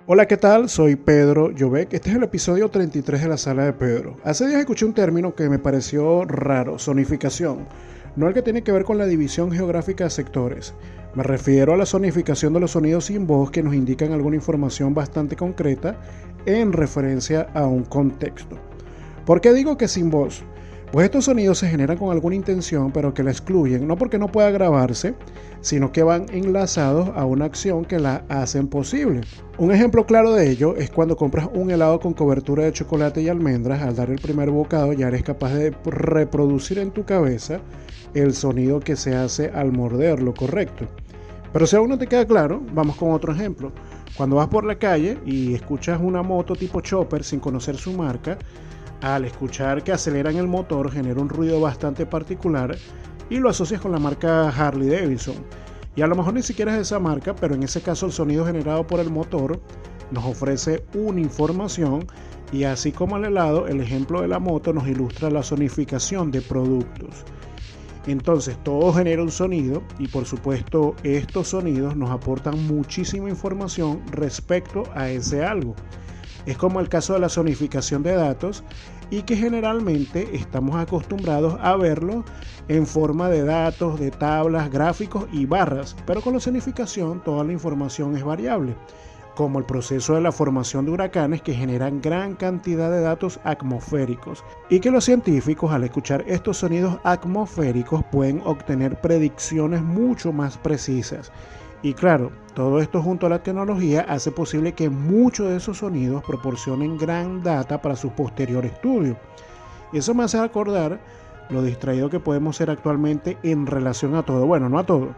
Hola, ¿qué tal? Soy Pedro Llobet. Este es el episodio 33 de la Sala de Pedro. Hace días escuché un término que me pareció raro, zonificación. No el que tiene que ver con la división geográfica de sectores. Me refiero a la zonificación de los sonidos sin voz que nos indican alguna información bastante concreta en referencia a un contexto. ¿Por qué digo que sin voz? Pues estos sonidos se generan con alguna intención, pero que la excluyen, no porque no pueda grabarse, sino que van enlazados a una acción que la hacen posible. Un ejemplo claro de ello es cuando compras un helado con cobertura de chocolate y almendras. Al dar el primer bocado ya eres capaz de reproducir en tu cabeza el sonido que se hace al morderlo, correcto. Pero si aún no te queda claro, vamos con otro ejemplo. Cuando vas por la calle y escuchas una moto tipo chopper sin conocer su marca, al escuchar que aceleran el motor genera un ruido bastante particular y lo asocias con la marca Harley Davidson. Y a lo mejor ni siquiera es esa marca, pero en ese caso el sonido generado por el motor nos ofrece una información, y así como el helado, el ejemplo de la moto nos ilustra la zonificación de productos. Entonces todo genera un sonido y por supuesto estos sonidos nos aportan muchísima información respecto a ese algo. Es como el caso de la zonificación de datos, y que generalmente estamos acostumbrados a verlo en forma de datos, de tablas, gráficos y barras, pero con la zonificación toda la información es variable, como el proceso de la formación de huracanes que generan gran cantidad de datos atmosféricos, y que los científicos al escuchar estos sonidos atmosféricos pueden obtener predicciones mucho más precisas. Y claro, todo esto junto a la tecnología hace posible que muchos de esos sonidos proporcionen gran data para su posterior estudio. Y eso me hace acordar lo distraído que podemos ser actualmente en relación a todo. Bueno, no a todo.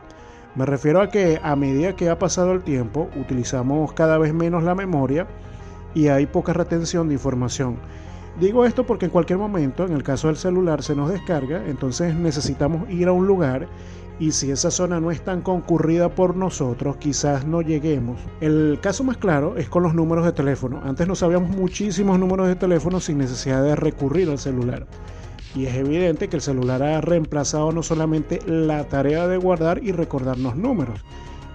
Me refiero a que a medida que ha pasado el tiempo, utilizamos cada vez menos la memoria y hay poca retención de información. Digo esto porque en cualquier momento, en el caso del celular, se nos descarga, entonces necesitamos ir a un lugar, y si esa zona no es tan concurrida por nosotros, quizás no lleguemos. El caso más claro es con los números de teléfono. Antes no sabíamos muchísimos números de teléfono sin necesidad de recurrir al celular. Y es evidente que el celular ha reemplazado no solamente la tarea de guardar y recordarnos números.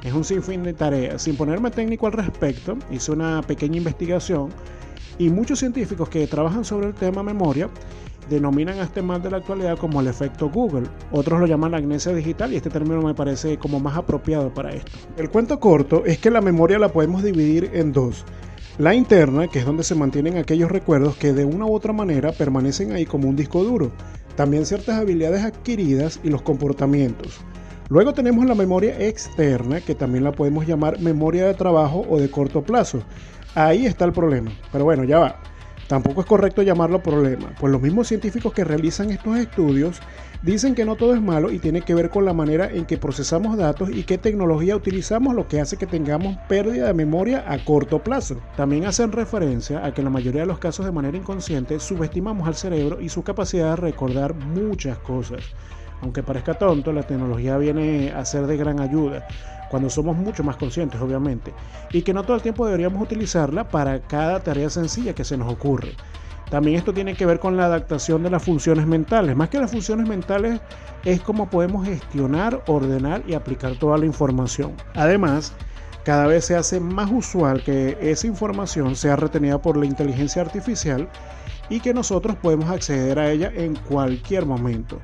Es un sinfín de tareas. Sin ponerme técnico al respecto, hice una pequeña investigación y muchos científicos que trabajan sobre el tema memoria denominan a este mal de la actualidad como el efecto Google. Otros lo llaman la amnesia digital, y este término me parece como más apropiado para esto. El cuento corto es que la memoria la podemos dividir en dos. La interna, que es donde se mantienen aquellos recuerdos que de una u otra manera permanecen ahí como un disco duro. También ciertas habilidades adquiridas y los comportamientos. Luego tenemos la memoria externa, que también la podemos llamar memoria de trabajo o de corto plazo. Ahí está el problema. Pero bueno, ya va. Tampoco es correcto llamarlo problema, pues los mismos científicos que realizan estos estudios dicen que no todo es malo y tiene que ver con la manera en que procesamos datos y qué tecnología utilizamos, lo que hace que tengamos pérdida de memoria a corto plazo. También hacen referencia a que en la mayoría de los casos de manera inconsciente subestimamos al cerebro y su capacidad de recordar muchas cosas. Aunque parezca tonto, la tecnología viene a ser de gran ayuda cuando somos mucho más conscientes, obviamente, y que no todo el tiempo deberíamos utilizarla para cada tarea sencilla que se nos ocurre. También esto tiene que ver con la adaptación de las funciones mentales. Más que las funciones mentales, es cómo podemos gestionar, ordenar y aplicar toda la información. Además, cada vez se hace más usual que esa información sea retenida por la inteligencia artificial y que nosotros podemos acceder a ella en cualquier momento.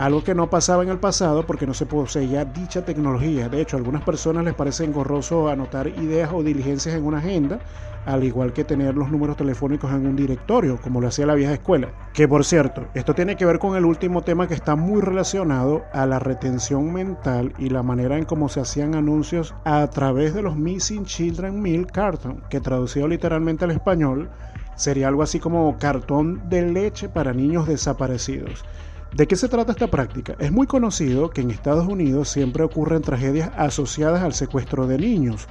Algo que no pasaba en el pasado porque no se poseía dicha tecnología. De hecho, a algunas personas les parece engorroso anotar ideas o diligencias en una agenda, al igual que tener los números telefónicos en un directorio, como lo hacía la vieja escuela. Que por cierto, esto tiene que ver con el último tema que está muy relacionado a la retención mental y la manera en cómo se hacían anuncios a través de los Missing Children Milk Carton, que traducido literalmente al español sería algo así como cartón de leche para niños desaparecidos. ¿De qué se trata esta práctica? Es muy conocido que en Estados Unidos siempre ocurren tragedias asociadas al secuestro de niños.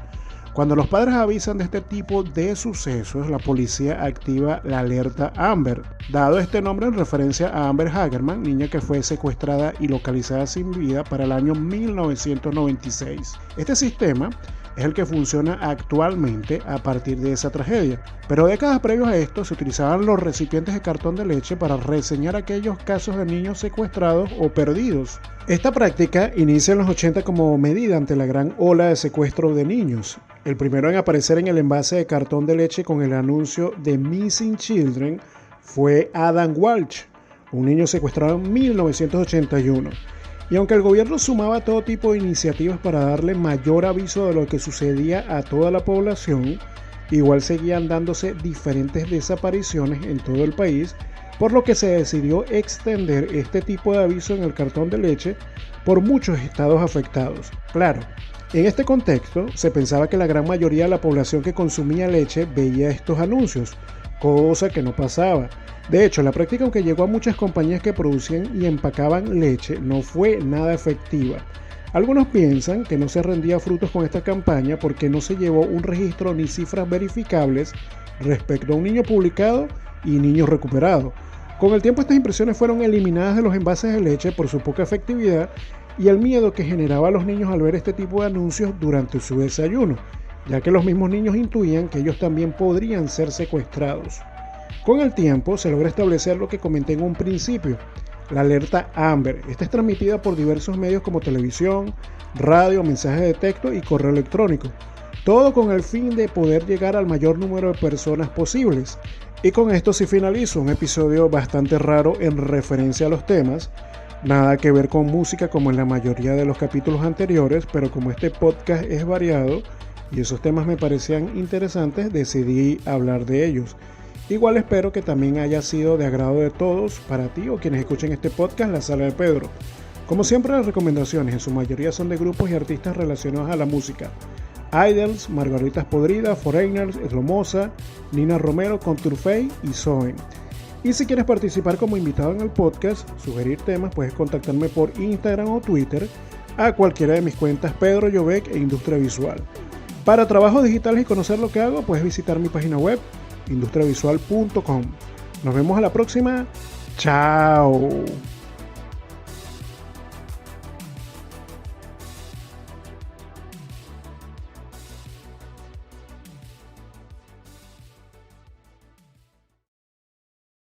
Cuando los padres avisan de este tipo de sucesos, la policía activa la alerta Amber, dado este nombre en referencia a Amber Hagerman, niña que fue secuestrada y localizada sin vida para el año 1996. Este sistema es el que funciona actualmente a partir de esa tragedia. Pero décadas previos a esto se utilizaban los recipientes de cartón de leche para reseñar aquellos casos de niños secuestrados o perdidos. Esta práctica inicia en los 80 como medida ante la gran ola de secuestro de niños. El primero en aparecer en el envase de cartón de leche con el anuncio de Missing Children fue Adam Walsh, un niño secuestrado en 1981. Y aunque el gobierno sumaba todo tipo de iniciativas para darle mayor aviso de lo que sucedía a toda la población, igual seguían dándose diferentes desapariciones en todo el país, por lo que se decidió extender este tipo de aviso en el cartón de leche por muchos estados afectados. Claro, en este contexto se pensaba que la gran mayoría de la población que consumía leche veía estos anuncios, cosa que no pasaba. De hecho, la práctica, aunque llegó a muchas compañías que producían y empacaban leche, no fue nada efectiva. Algunos piensan que no se rendía frutos con esta campaña porque no se llevó un registro ni cifras verificables respecto a un niño publicado y niños recuperados. Con el tiempo estas impresiones fueron eliminadas de los envases de leche por su poca efectividad y el miedo que generaba a los niños al ver este tipo de anuncios durante su desayuno, ya que los mismos niños intuían que ellos también podrían ser secuestrados. Con el tiempo se logra establecer lo que comenté en un principio, la alerta Amber. Esta es transmitida por diversos medios como televisión, radio, mensajes de texto y correo electrónico. Todo con el fin de poder llegar al mayor número de personas posibles. Y con esto sí finalizo un episodio bastante raro en referencia a los temas. Nada que ver con música como en la mayoría de los capítulos anteriores, pero como este podcast es variado y esos temas me parecían interesantes, decidí hablar de ellos. Igual espero que también haya sido de agrado de todos, para ti o quienes escuchen este podcast, La Sala de Pedro. Como siempre, las recomendaciones en su mayoría son de grupos y artistas relacionados a la música. Idols, Margaritas Podridas, Foreigners, Eslomosa, Nina Romero, Conturfey y Zoe. Y si quieres participar como invitado en el podcast, sugerir temas, puedes contactarme por Instagram o Twitter a cualquiera de mis cuentas Pedro Llobet e Industria Visual. Para trabajos digitales y conocer lo que hago, puedes visitar mi página web industriavisual.com. Nos vemos a la próxima. Chao.